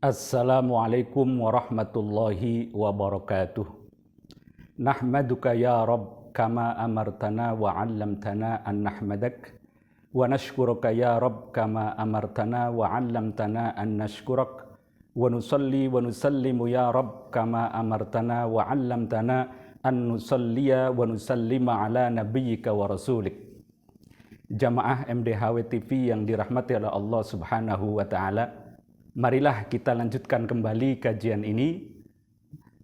Assalamualaikum warahmatullahi wabarakatuh. Nahmaduka ya Rabb kama amartana wa 'allamtana an nahmadak wa nashkuruka ya Rabb kama amartana wa 'allamtana an nashkurak wa nusalli wa nusallimu ya Rabb kama amartana wa 'allamtana an nusalliya wa nusallima ala nabiyyika wa rasulik. Jamaah MDHW TV yang dirahmati oleh Allah Subhanahu wa taala. Marilah kita lanjutkan kembali kajian ini,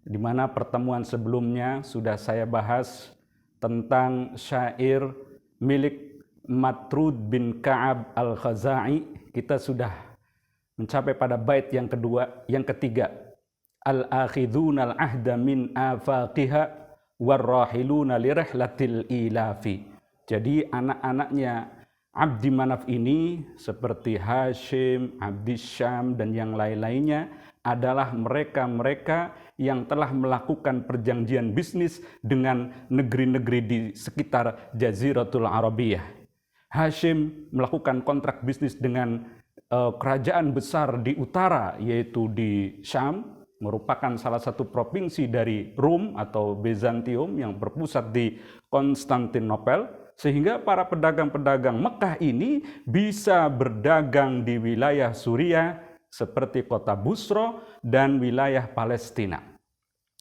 di mana pertemuan sebelumnya sudah saya bahas tentang syair milik Matrud bin Ka'ab al-Khazai. Kita sudah mencapai pada bait yang ketiga. Al-akhidhuna al-ahda min afaqiha warrahiluna lirihlatil ilafi. Jadi anak-anaknya Abdi Manaf ini seperti Hashim, Abdi Syam, dan yang lain-lainnya adalah mereka-mereka yang telah melakukan perjanjian bisnis dengan negeri-negeri di sekitar Jaziratul Arabiyah. Hashim melakukan kontrak bisnis dengan kerajaan besar di utara, yaitu di Syam, merupakan salah satu provinsi dari Rom atau Bizantium yang berpusat di Konstantinopel. Sehingga para pedagang-pedagang Mekah ini bisa berdagang di wilayah Suriah seperti kota Busra dan wilayah Palestina.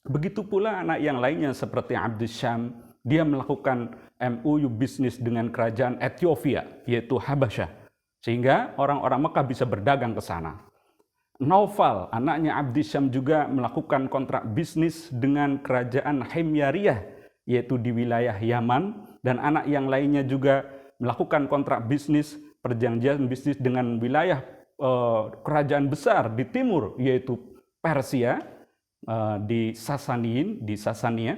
Begitu pula anak yang lainnya seperti Abdi Syam, dia melakukan MOU bisnis dengan kerajaan Ethiopia, yaitu Habasyah. Sehingga orang-orang Mekah bisa berdagang ke sana. Naufal, anaknya Abdi Syam juga melakukan kontrak bisnis dengan kerajaan Himyariyah, yaitu di wilayah Yaman. Dan anak yang lainnya juga melakukan kontrak bisnis, perjanjian bisnis dengan wilayah kerajaan besar di timur, yaitu Persia, di Sasania.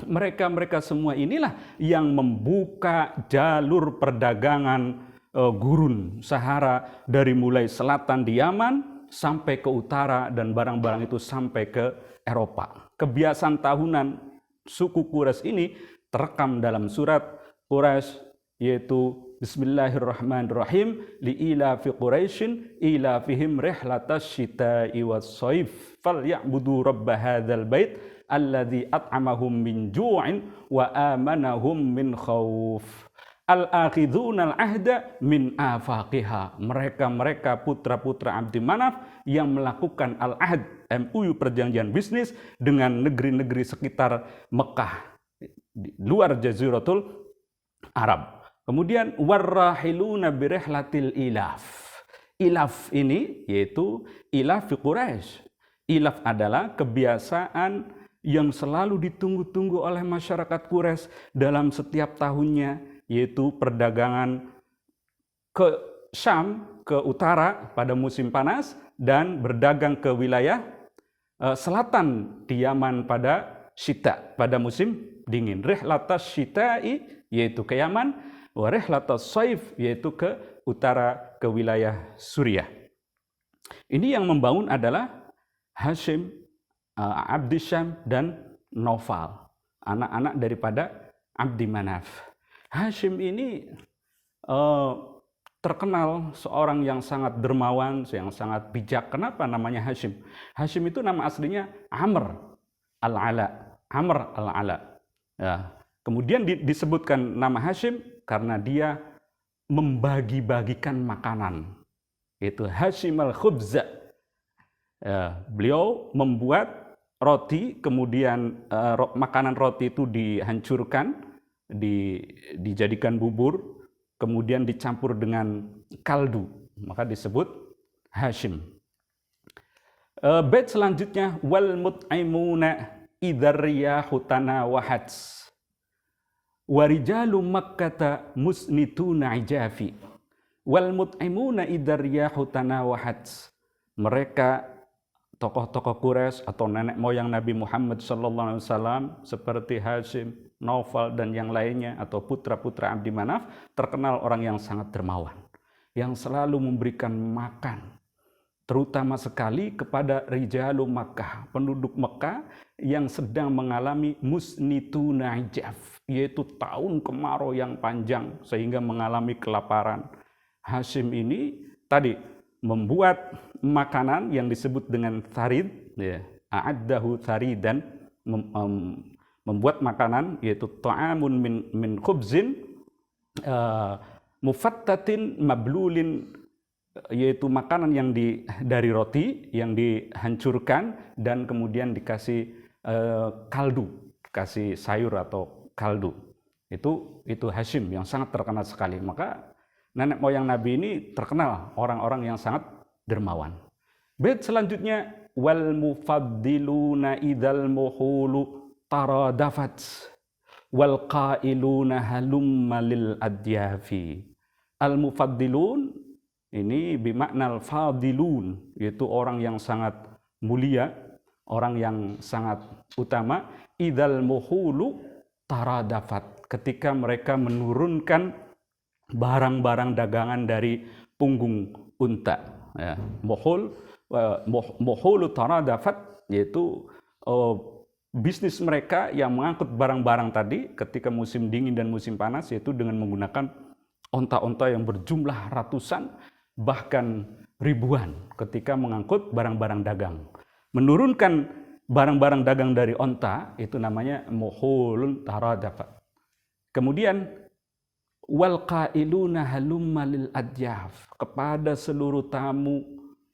Mereka semua inilah yang membuka jalur perdagangan gurun Sahara dari mulai selatan di Yaman sampai ke utara, dan barang-barang itu sampai ke Eropa. Kebiasaan tahunan suku Quraisy ini terekam dalam surat Quraisy, yaitu Bismillahirrahmanirrahim, li'ilafi Quraisyin ilafihim rihlatas syita'i was-shaif falyabudu rabb hadzal bait alladzi at'amahum min ju'in wa amanahum min khauf. Al-akhidhuna al-ahda min afaqiha. Mereka putra-putra Abdi Manaf yang melakukan al-ahd, MOU perjanjian bisnis dengan negeri-negeri sekitar Mekah, di luar Jaziratul Arab. Kemudian warrahiluna birihlatil ilaf. Ilaf ini yaitu ilaf fi Quraisy. Ilaf adalah kebiasaan yang selalu ditunggu-tunggu oleh masyarakat Quraisy dalam setiap tahunnya, yaitu perdagangan ke Syam, ke utara pada musim panas, dan berdagang ke wilayah selatan di Yaman pada syita, pada musim dingin. Rihlatas syita'i yaitu ke Yaman, wa rihlatas shaif yaitu ke utara, ke wilayah Suriah. Ini yang membangun adalah Hashim, Abdi Syam, dan Naufal, anak-anak daripada Abdi Manaf. Hashim ini terkenal seorang yang sangat dermawan, yang sangat bijak. Kenapa namanya Hashim? Hashim itu nama aslinya Amr al-Ala. Amr al-Ala. Ya. Kemudian disebutkan nama Hashim karena dia membagi-bagikan makanan. Itu Hashim al-Khubza. Ya, beliau membuat roti, kemudian makanan roti itu dihancurkan, dijadikan bubur, kemudian dicampur dengan kaldu, maka disebut Hashim. Bait selanjutnya, wal mut'imuna idzar riyahu tanawahat warijalu makkata musnituna ijafi. Wal mut'imuna idzar riyahu tanawahat. Mereka tokoh-tokoh Quraisy atau nenek moyang Nabi Muhammad SAW seperti Hashim, Naufal, dan yang lainnya, atau putra-putra Abdi Manaf, terkenal orang yang sangat dermawan, yang selalu memberikan makan, terutama sekali kepada rijalu Makkah, penduduk Mekah yang sedang mengalami musnituna ijaf, yaitu tahun kemarau yang panjang sehingga mengalami kelaparan. Hashim ini tadi membuat makanan yang disebut dengan tharid, ya, a'addahu tharidan, membuat makanan yaitu ta'amun min khubzin mufattatin mablulin, yaitu makanan yang dari roti yang dihancurkan dan kemudian dikasih kaldu, kasih sayur atau kaldu. Itu Hashim yang sangat terkenal sekali. Maka nenek moyang Nabi ini terkenal orang-orang yang sangat dermawan. Bait selanjutnya, wal mufaddiluna idzal muhulu taradafat wal qailuna halumma lil adyafi. Al mufaddilun ini bimakna al fadilun, yaitu orang yang sangat mulia, orang yang sangat utama. Idzal muhulu taradafat, ketika mereka menurunkan barang-barang dagangan dari punggung unta. Ya, muhulu taradafat, yaitu bisnis mereka yang mengangkut barang-barang tadi ketika musim dingin dan musim panas, yaitu dengan menggunakan onta-onta yang berjumlah ratusan bahkan ribuan ketika mengangkut barang-barang dagang. Menurunkan barang-barang dagang dari onta itu namanya muhulun taradafat. Kemudian wal qailuna halumma lil adyaf, kepada seluruh tamu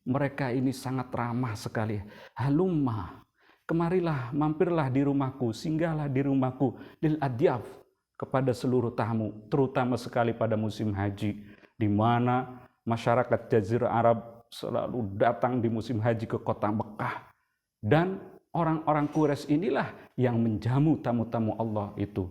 mereka ini sangat ramah sekali. Halumma, kemarilah, mampirlah di rumahku, singgahlah di rumahku, lil adyaf, kepada seluruh tamu, terutama sekali pada musim haji, di mana masyarakat Jazirah Arab selalu datang di musim haji ke kota Mekah. Dan orang-orang Quraisy inilah yang menjamu tamu-tamu Allah itu.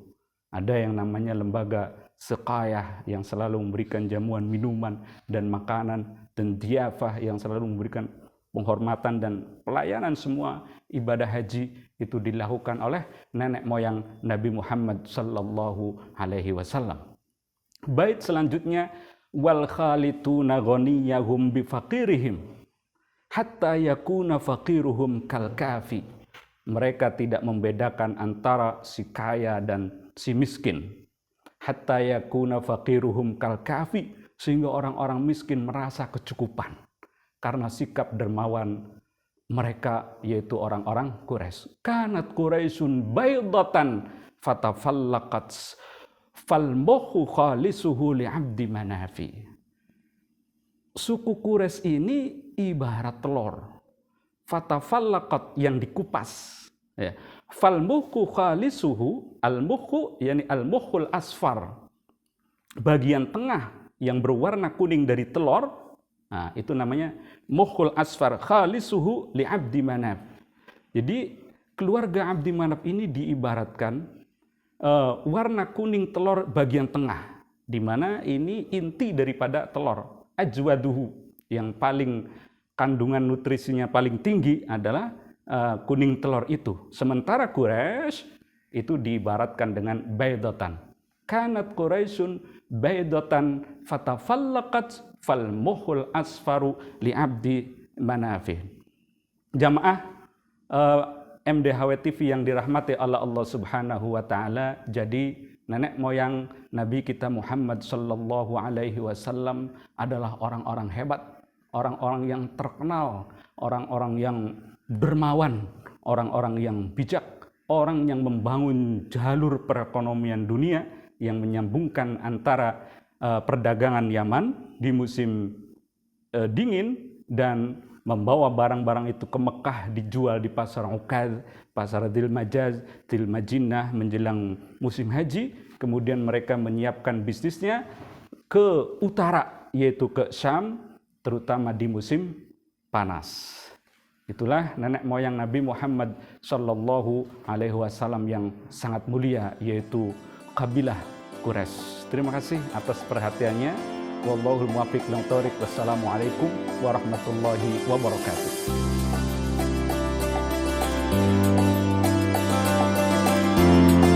Ada yang namanya lembaga Seqayah yang selalu memberikan jamuan minuman dan makanan, dan diafah yang selalu memberikan penghormatan dan pelayanan. Semua ibadah haji itu dilakukan oleh nenek moyang Nabi Muhammad sallallahu alaihi wasallam. Bait selanjutnya, wal khalituna ghaniyahum bi faqirihim hatta yakuna faqiruhum kal kafi. Mereka tidak membedakan antara si kaya dan si miskin. Hatta yakuna faqiruhum kal kafi, sehingga orang-orang miskin merasa kecukupan karena sikap dermawan mereka, yaitu orang-orang Quraisy. Kanat Quraisyun baydatan fatafallaqat falmuhu khalisuhu li'abdi manafi. Suku Quraisy ini ibarat telur, fatafallaqat, yang dikupas, ya. Falmuhu khalisuhu, al-muhu yani al-muhul asfar, bagian tengah yang berwarna kuning dari telur, nah, itu namanya muhul asfar, khalisuhu li abdi manaf. Jadi keluarga Abdi Manaf ini diibaratkan warna kuning telur bagian tengah, di mana ini inti daripada telur. Ajwaduhu, yang paling kandungan nutrisinya paling tinggi adalah kuning telur itu. Sementara Quraisy itu diibaratkan dengan baydatan. Kanat Quraisyun baydatan fatafallaqat falmuhul asfaru li'abdi manafih. Jamaah MDHW TV yang dirahmati oleh Allah Subhanahu wa taala, jadi nenek moyang Nabi kita Muhammad sallallahu alaihi wasallam adalah orang-orang hebat, orang-orang yang terkenal, orang-orang yang dermawan, orang-orang yang bijak, orang yang membangun jalur perekonomian dunia yang menyambungkan antara perdagangan Yaman di musim dingin dan membawa barang-barang itu ke Mekah dijual di pasar Ukaz, pasar Dilmajaz, Dilmajinah menjelang musim haji. Kemudian mereka menyiapkan bisnisnya ke utara, yaitu ke Syam, terutama di musim panas. Itulah nenek moyang Nabi Muhammad sallallahu alaihi wasallam yang sangat mulia, yaitu kabilah Quraisy. Terima kasih atas perhatiannya. Wallahul muwaffiq ila thoriq. Wassalamualaikum warahmatullahi wabarakatuh.